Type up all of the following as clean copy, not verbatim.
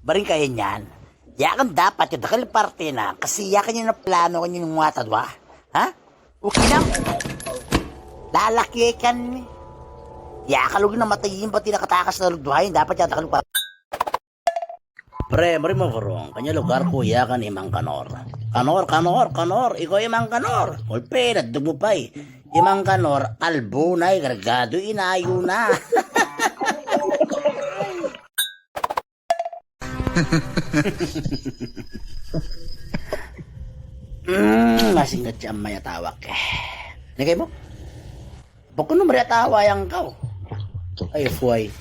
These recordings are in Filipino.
Baring kayo niyan. Yakan dapat yung dakal parte na kasi yakan yung plano kanyo ng mga tadwa. Ha? Okay lang. Lalaki kan. Yakalugin na matayin pati nakatakas na lugduhayin. Dapat yata kalug pa. Pre, mari mo kurong. Kanya lugar ko yakan imang kanor. Kanor. Ikaw imang kanor. Ulpe, nadug mo pa eh. Imang kanor, albunay, gargado, inayo na. Masingat siya may atawak eh. Nagay mo? Bako na mari atawa yan kau. Ay, fuay.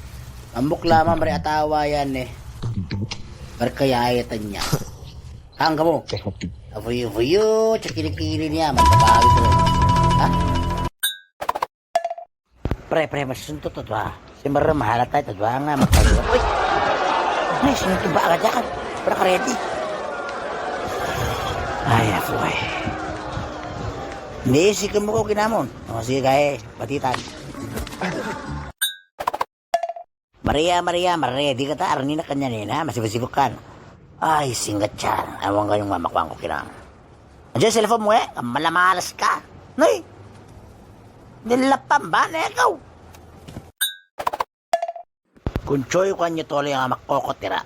Ambok lamang mari atawa yan eh. Berkayayatan niya. Hang ka mo. Afuyo, tsakili-kili niya. Magbabawi ko. Ha? Pre, masuntot to ha. Si Mara mahala tayo. Tadwa nga, magpagawa. Uy! Ay, sinunto ba agad yan? Para ka ready. Ay, afuay. Hindi, sikin mo ko kinamon. O, sige kaya, patitan. Maria, di ka ta, arni na kanya nina, masibasibok kan. Ay, singat yan. Awang kayong mamakwang ko kinang. Andiyan, cellphone mo eh, malamalas ka. Nay, nilapam ba na ikaw? Kung choy ko niyo tolo yung makokotira.